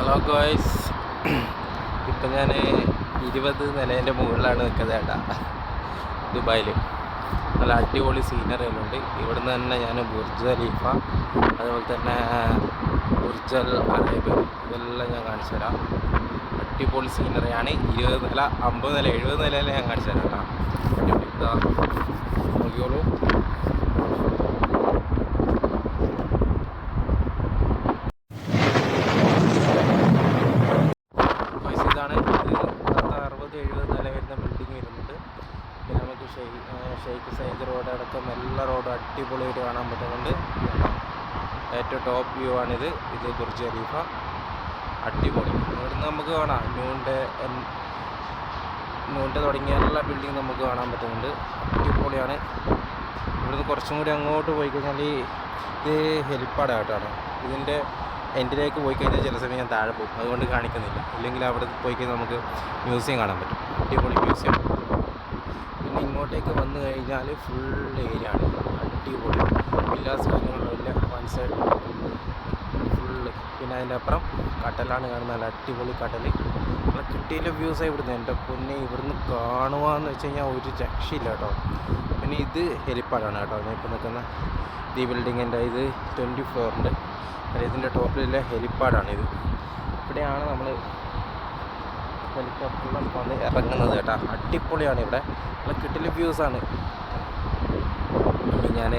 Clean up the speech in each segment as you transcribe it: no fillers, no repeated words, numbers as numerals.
Hello ഗോയ്സ്, ഇപ്പം ഞാൻ 20 നിലേൻ്റെ മുകളിലാണ് നിൽക്കുന്നത് ചേട്ടാ. ദുബായിൽ നല്ല അടിപൊളി സീനറിയെല്ലാം ഉണ്ട്. ഇവിടുന്ന് തന്നെ ഞാൻ ബുർജ് ഖലീഫ, അതുപോലെ തന്നെ ബുർജ് അൽ അറേബ്, ഇതെല്ലാം ഞാൻ കാണിച്ചു തരാം. അടിപൊളി സീനറിയാണ്. 20 നില, 50 നില, 70 നിലയിൽ ഞാൻ കാണിച്ചു തരാം കേട്ടോ. നോക്കിയോളൂ. ഇതാണ് 60-70 നില വരുന്ന ബിൽഡിങ് വരുന്നുണ്ട്. പിന്നെ നമുക്ക് ഷെയ്ഖ് സയ്യിദ് റോഡ് അടക്കം എല്ലാ റോഡും അടിപൊളിയായിട്ട് കാണാൻ പറ്റുന്നുണ്ട്. ഏറ്റവും ടോപ്പ് വ്യൂ ആണിത്. ഇത് ബുർജ് ഖലീഫ അടിപൊളി. ഇവിടുന്ന് നമുക്ക് കാണാം നൂൻ്റെ തുടങ്ങിയ എല്ലാ ബിൽഡിങ്ങും നമുക്ക് കാണാൻ പറ്റുന്നുണ്ട്. അടിപൊളിയാണ്. ഇവിടുന്ന് കുറച്ചും കൂടി അങ്ങോട്ട് പോയി കഴിഞ്ഞാൽ ഇത് ഹെലിപ്പാഡായിട്ടാണ്. ഇതിൻ്റെ എൻഡിലേക്ക് പോയി കഴിഞ്ഞാൽ ചില സമയം ഞാൻ താഴെ പോകും, അതുകൊണ്ട് കാണിക്കുന്നില്ല. ഇല്ലെങ്കിൽ അവിടെ പോയി കഴിഞ്ഞാൽ നമുക്ക് മ്യൂസിയം കാണാൻ പറ്റും. അടിപൊളി മ്യൂസിയം. പിന്നെ ഇങ്ങോട്ടേക്ക് വന്നു കഴിഞ്ഞാൽ ഫുൾ ഏരിയ ആണ്. അടിപൊളി വില്ലാസ് കാര്യങ്ങളില്ല. One side full. പിന്നെ അതിൻ്റെ അപ്പുറം കടലാണ് കാണുന്നത്. നല്ല അടിപൊളി കടൽ. നല്ല കിട്ടിയില്ല വ്യൂസാണ് ഇവിടുന്ന്. എൻ്റെ പൊന്നെ, ഇവിടുന്ന് കാണുകയെന്ന് വെച്ച് കഴിഞ്ഞാൽ ഒരു രക്ഷയില്ല കേട്ടോ. പിന്നെ ഇത് ഹെലിപ്പാഡാണ് കേട്ടോ. ഞാൻ ഇപ്പോൾ നിൽക്കുന്ന ഈ ബിൽഡിങ്ങിൻ്റെ ഇത് 20 ഫ്ലോറിൻ്റെ ഇതിൻ്റെ ടോപ്പിലുള്ള ഹെലിപ്പാഡാണിത്. ഇവിടെയാണ് നമ്മൾ ഹെലികോപ്റ്ററിലും വന്ന് ഇറങ്ങുന്നത് കേട്ടോ. അടിപൊളിയാണ് ഇവിടെ. നല്ല കിട്ടില്ല വ്യൂസാണ്. ഞാൻ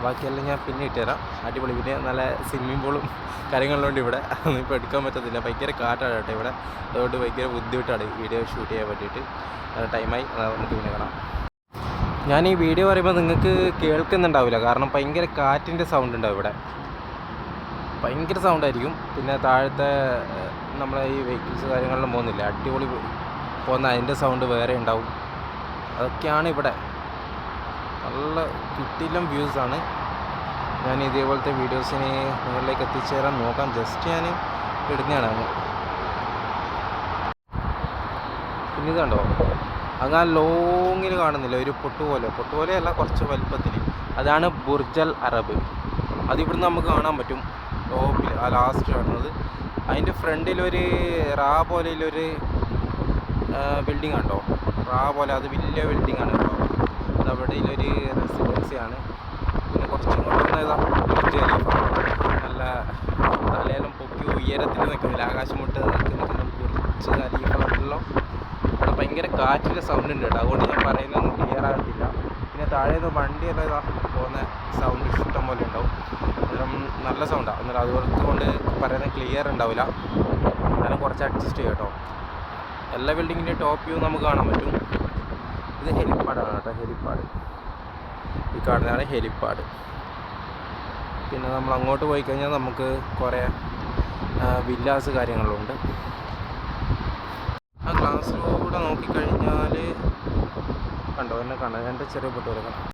ബാക്കിയെല്ലാം ഞാൻ പിന്നെ ഇട്ടുതരാം. അടിപൊളി. പിന്നെ നല്ല സ്വിമ്മിംഗ് പൂളും കാര്യങ്ങളിലുണ്ട് ഇവിടെ. അതൊന്നും ഇപ്പോൾ എടുക്കാൻ പറ്റത്തില്ല. ഭയങ്കര കാറ്റാണ് കേട്ടോ ഇവിടെ. അതുകൊണ്ട് ഭയങ്കര ബുദ്ധിമുട്ടാണ് വീഡിയോ ഷൂട്ട് ചെയ്യാൻ വേണ്ടിയിട്ട്. ടൈമായി, നമുക്ക് പിന്നെ കാണാം. ഞാൻ ഈ വീഡിയോ പറയുമ്പോൾ നിങ്ങൾക്ക് കേൾക്കുന്നുണ്ടാവില്ല, കാരണം ഭയങ്കര കാറ്റിൻ്റെ സൗണ്ട് ഉണ്ടാവും ഇവിടെ. ഭയങ്കര സൗണ്ടായിരിക്കും. പിന്നെ താഴത്തെ നമ്മളെ ഈ വെഹിക്കിൾസ് കാര്യങ്ങളിലും പോകുന്നില്ല, അടിപൊളി പോകുന്ന അതിൻ്റെ സൗണ്ട് വേറെ ഉണ്ടാവും. അതൊക്കെയാണ് ഇവിടെ. നല്ല കിട്ടിലും വ്യൂസാണ്. ഞാൻ ഇതേപോലത്തെ വീഡിയോസിന് നിങ്ങളിലേക്ക് എത്തിച്ചേരാൻ നോക്കാം. ജസ്റ്റ് ഞാൻ ഇടുന്നതാണ്. പിന്നെ ഇതുണ്ടോ, അങ്ങ് ആ ലോങ്ങിൽ കാണുന്നില്ല ഒരു പൊട്ടുപോലെയല്ല, കുറച്ച് വലുപ്പത്തിൽ. അതാണ് ബുർജ് അൽ അറബ്. അതിവിടുന്ന് നമുക്ക് കാണാൻ പറ്റും. ടോപ്പിൽ ആ ലാസ്റ്റ് കാണുന്നത്. അതിൻ്റെ ഫ്രണ്ടിലൊരു പോലെയുള്ളൊരു ബിൽഡിംഗ് ഉണ്ടോ, പോലെ. അത് വലിയ ബിൽഡിംഗാണ് കേട്ടോ. അതവിടെയുള്ളൊരു റെസിഡൻസിയാണ്. പിന്നെ കുറച്ചും കൂടെ ബുർജ് ഖലീഫ. നല്ല തലയെല്ലാം പൊക്കി ഉയരത്തിൽ നിൽക്കുന്നില്ല, ആകാശം മുട്ട് നിൽക്കുന്ന ബുർജ് ഖലീഫ. ഭയങ്കര കാറ്റിൻ്റെ സൗണ്ട് ഉണ്ട് കേട്ടോ. അതുകൊണ്ട് ഞാൻ പറയുന്നതൊന്നും ക്ലിയർ ആകത്തില്ല. പിന്നെ താഴേന്ന് വണ്ടിയെല്ലാം പോകുന്ന സൗണ്ട് ഇഷ്ടം പോലെ ഉണ്ടാവും. അന്നേരം നല്ല സൗണ്ടാണ്. അന്നേരം അതുകൊണ്ട് പറയുന്നത് ക്ലിയർ ഉണ്ടാവില്ല. അന്നേരം കുറച്ച് അഡ്ജസ്റ്റ് ചെയ്യാം കേട്ടോ. എല്ലാ ബിൽഡിങ്ങിൻ്റെ ടോപ്പ് വ്യൂ നമുക്ക് കാണാൻ പറ്റും. ഇത് ഹെലിപ്പാഡാണ് കേട്ടോ. ഹെലിപ്പാഡ് ഈ കാണുന്നതാണ് ഹെലിപ്പാഡ്. പിന്നെ നമ്മൾ അങ്ങോട്ട് പോയി കഴിഞ്ഞാൽ നമുക്ക് കുറേ വില്ലാസ് കാര്യങ്ങളുണ്ട്. ആ ഗ്ലാസ്സിലൂടെ നോക്കിക്കഴിഞ്ഞാൽ കണ്ടോ, എന്നെ കാണാം. എൻ്റെ ചെറിയ പൊട്ട് വരെ കാണാം.